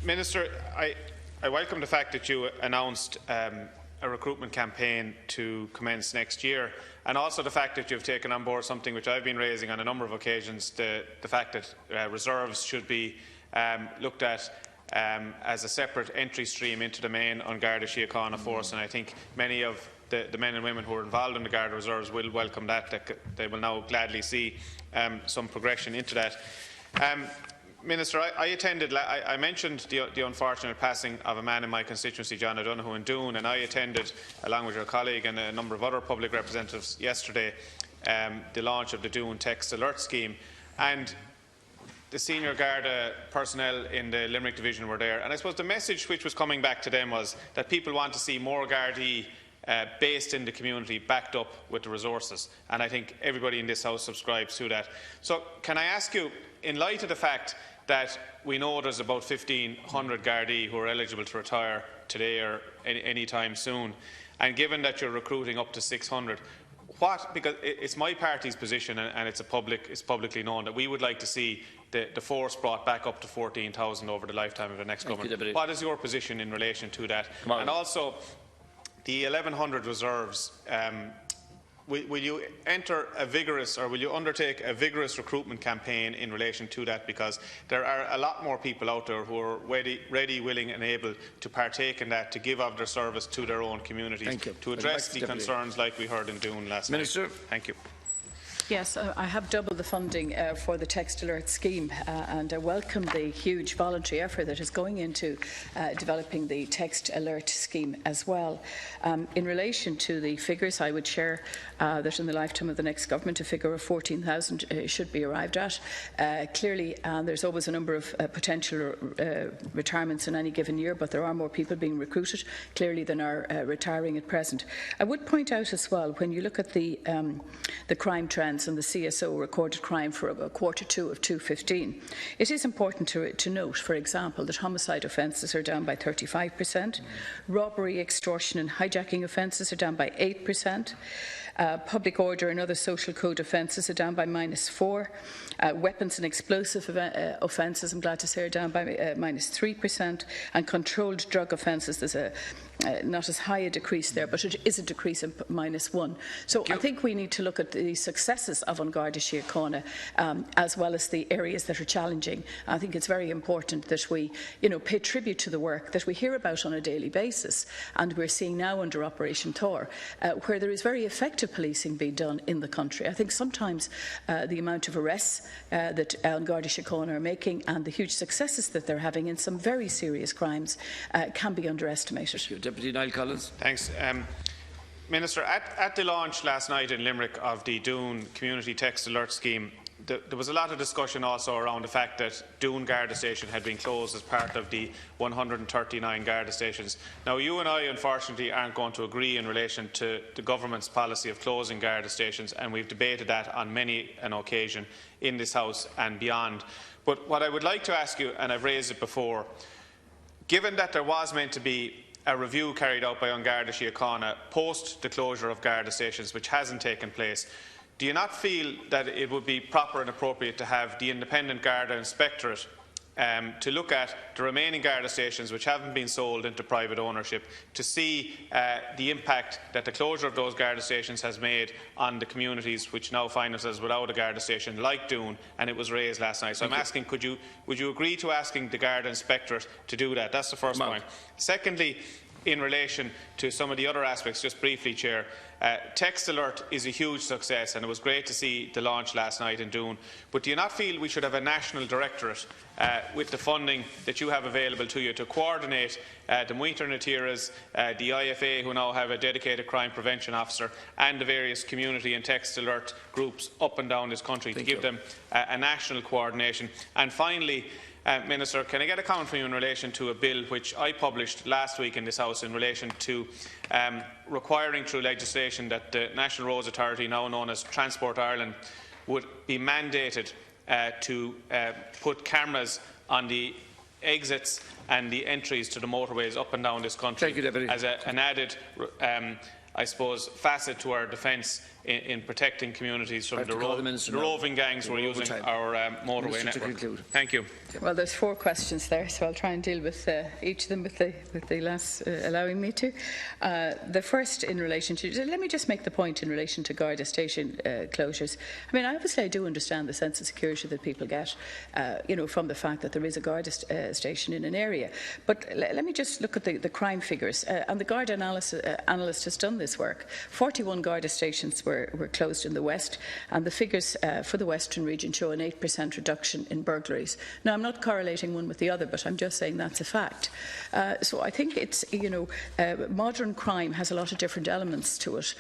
Minister, I welcome the fact that you announced a recruitment campaign to commence next year, and also the fact that you have taken on board something which I have been raising on a number of occasions, the fact that reserves should be looked at as a separate entry stream into the main An Garda Síochána force, and I think many of the men and women who are involved in the Garda Reserves will welcome that. They will now gladly see some progression into that. Minister, I mentioned the unfortunate passing of a man in my constituency, John O'Donoghue in Doon, and I attended, along with your colleague and a number of other public representatives yesterday, the launch of the Doon Text Alert Scheme. And the senior Garda personnel in the Limerick division were there. And I suppose the message which was coming back to them was that people want to see more Gardaí based in the community, backed up with the resources. And I think everybody in this House subscribes to that. So can I ask you, in light of the fact that we know there's about 1,500 Gardaí who are eligible to retire today or any time soon, and given that you're recruiting up to 600, because it's my party's position and it's publicly known that we would like to see the force brought back up to 14,000 over the lifetime of the next government. What is your position in relation to that? And also, the 1,100 reserves, will you enter a vigorous, or will you undertake a vigorous recruitment campaign in relation to that? Because there are a lot more people out there who are ready, willing and able to partake in that, to give of their service to their own communities, to address the concerns like we heard in Doon last night. Thank you. Yes, I have doubled the funding for the Text Alert Scheme, and I welcome the huge voluntary effort that is going into developing the Text Alert Scheme as well. In relation to the figures, I would share that in the lifetime of the next government, a figure of 14,000 should be arrived at. Clearly, there's always a number of potential retirements in any given year, but there are more people being recruited, clearly, than are retiring at present. I would point out as well, when you look at the crime trends and the CSO recorded crime for Q2 of 2015. It is important to note, for example, that homicide offences are down by 35%, robbery, extortion and hijacking offences are down by 8%, public order and other social code offences are down by -4%, weapons and explosive offences, I'm glad to say, are down by -3%, and controlled drug offences, there's not as high a decrease there, but it is a decrease of -1. So I think we need to look at the successes of An Garda Síochána as well as the areas that are challenging. I think it's very important that we pay tribute to the work that we hear about on a daily basis, and we're seeing now under Operation Thor, where there is very effective policing being done in the country. I think sometimes the amount of arrests that An Garda Síochána are making and the huge successes that they're having in some very serious crimes can be underestimated. Deputy Niall Collins. Thanks. Minister, at the launch last night in Limerick of the Doon Community Text Alert Scheme, there was a lot of discussion also around the fact that Doon Garda Station had been closed as part of the 139 Garda stations. Now, you and I, unfortunately, aren't going to agree in relation to the government's policy of closing Garda stations, and we've debated that on many an occasion in this House and beyond. But what I would like to ask you, and I've raised it before, given that there was meant to be a review carried out by An Garda Síochána post the closure of Garda stations, which hasn't taken place, do you not feel that it would be proper and appropriate to have the Independent Garda Inspectorate to look at the remaining Garda stations which haven't been sold into private ownership, to see the impact that the closure of those Garda stations has made on the communities which now find themselves without a Garda station like Doon? And it was raised last night. So I'm asking, would you agree to asking the Garda Inspectorate to do that? That's the first point. Secondly, in relation to some of the other aspects, just briefly, Chair, Text Alert is a huge success, and it was great to see the launch last night in Doon. But do you not feel we should have a national directorate with the funding that you have available to you to coordinate the Muintir na Tíras, the IFA, who now have a dedicated crime prevention officer, and the various community and Text Alert groups up and down this country, to give them a national coordination? And finally, Minister, can I get a comment from you in relation to a bill which I published last week in this House in relation to requiring through legislation that the National Roads Authority, now known as Transport Ireland, would be mandated to put cameras on the exits and the entries to the motorways up and down this country as an added I suppose, facet to our defence in protecting communities from the the roving gangs who are using our motorway network. Thank you. Well, there's 4 questions there, so I'll try and deal with each of them with the last allowing me to. The first in relation to, let me just make the point in relation to Garda station closures. I mean, obviously I do understand the sense of security that people get, from the fact that there is a Garda station in an area. But let me just look at the crime figures. And the Garda analyst has done this work. 41 Garda stations were closed in the West, and the figures for the Western region show an 8% reduction in burglaries. Now, I'm not correlating one with the other, but I'm just saying that's a fact. So I think it's, modern crime has a lot of different elements to it.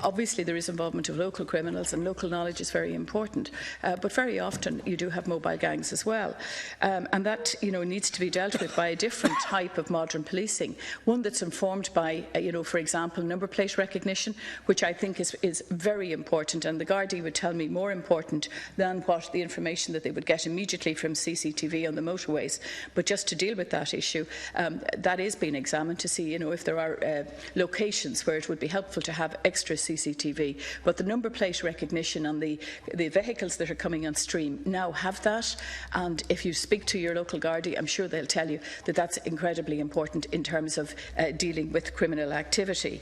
Obviously, there is involvement of local criminals, and local knowledge is very important. But very often, you do have mobile gangs as well. And that, needs to be dealt with by a different type of modern policing. One that's informed by, for example, number plate recognition, which I think is very important. And the Gardaí would tell me more important than what the information that they would get immediately from CCTV on the motorways. But just to deal with that issue, that is being examined to see, if there are locations where it would be helpful to have extra CCTV. But the number plate recognition on the vehicles that are coming on stream now have that. And if you speak to your local Gardaí, I'm sure they'll tell you that that's incredibly important in terms of dealing with criminal activity.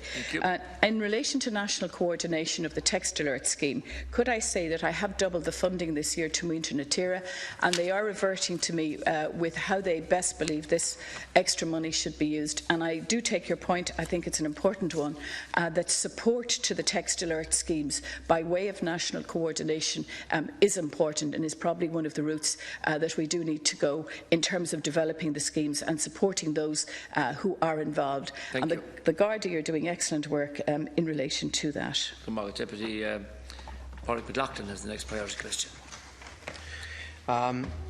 In relation to national coordination of the text alert scheme, could I say that I have doubled the funding this year to Muintir na Tíre, and they are reverting to me with how they best believe this extra money should be used. And I do take your point, I think it's an important one, that support to the text alert schemes by way of national coordination is important, and is probably one of the routes that we do need to go in terms of developing the schemes and supporting those who are involved. The Gardaí are doing excellent work in relation to that. Deputy Pádraig McLaughlin has the next priority question.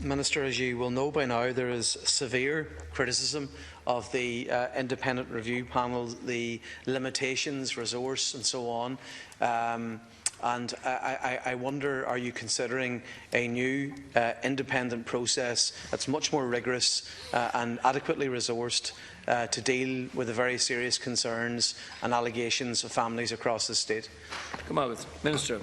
Minister, as you will know by now, there is severe criticism of the independent review panel, the limitations, resource and so on. And I wonder, are you considering a new independent process that's much more rigorous and adequately resourced to deal with the very serious concerns and allegations of families across the state? Come on, Minister.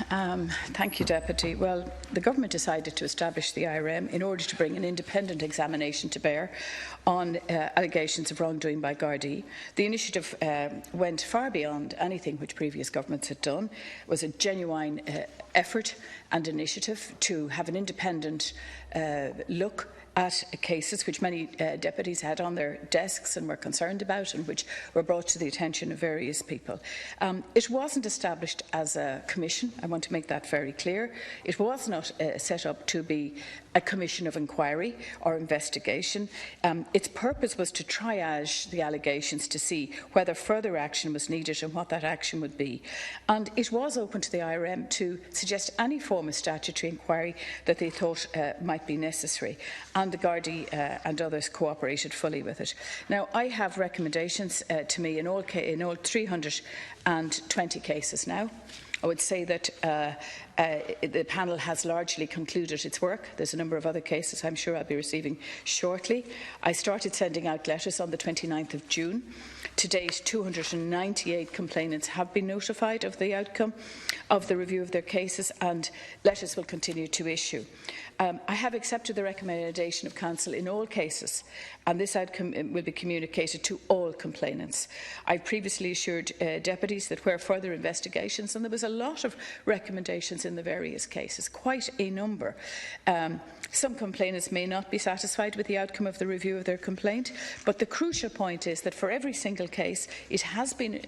Thank you, Deputy. Well, the Government decided to establish the IRM in order to bring an independent examination to bear on allegations of wrongdoing by Gardaí. The initiative went far beyond anything which previous governments had done. It was a genuine effort and initiative to have an independent look at cases which many deputies had on their desks and were concerned about, and which were brought to the attention of various people. It wasn't established as a commission. I want to make that very clear. It was not set up to be a commission of inquiry or investigation. Its purpose was to triage the allegations to see whether further action was needed and what that action would be. And it was open to the IRM to suggest any form of statutory inquiry that they thought might be necessary. And the Gardaí and others cooperated fully with it. Now, I have recommendations to me in all 320 cases now. I would say that the panel has largely concluded its work. There's a number of other cases I'm sure I'll be receiving shortly. I started sending out letters on the 29th of June. To date, 298 complainants have been notified of the outcome of the review of their cases, and letters will continue to issue. I have accepted the recommendation of Council in all cases, and this outcome will be communicated to all complainants. I previously assured deputies that where further investigations, and there was a lot of recommendations in the various cases, quite a number. Some complainants may not be satisfied with the outcome of the review of their complaint, but the crucial point is that for every single case, it has been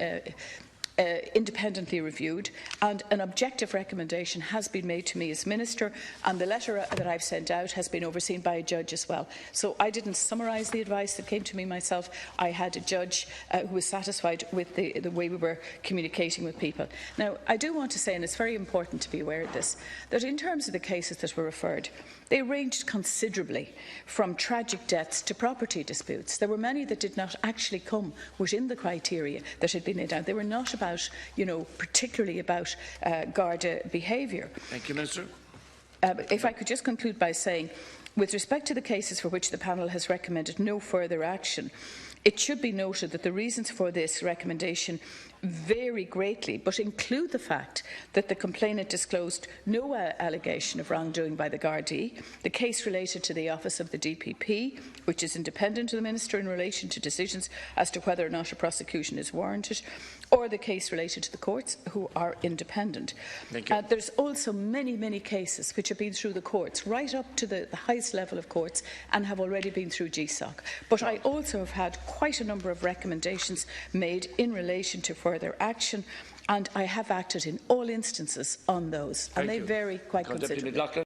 independently reviewed, and an objective recommendation has been made to me as Minister, and the letter that I've sent out has been overseen by a judge as well. So I didn't summarise the advice that came to me myself. I had a judge who was satisfied with the way we were communicating with people. Now, I do want to say, and it's very important to be aware of this, that in terms of the cases that were referred, they ranged considerably from tragic deaths to property disputes. There were many that did not actually come within the criteria that had been laid out. They were not about, particularly about Garda behaviour. Thank you, Minister. If I could just conclude by saying, with respect to the cases for which the panel has recommended no further action, it should be noted that the reasons for this recommendation vary greatly, but include the fact that the complainant disclosed no allegation of wrongdoing by the Gardaí, the case related to the office of the DPP, which is independent of the Minister in relation to decisions as to whether or not a prosecution is warranted, or the case related to the courts, who are independent. Thank you. There's also many cases which have been through the courts, right up to the highest level of courts, and have already been through GSOC. But I also have had quite a number of recommendations made in relation to further action, and I have acted in all instances on those, and they vary quite considerably.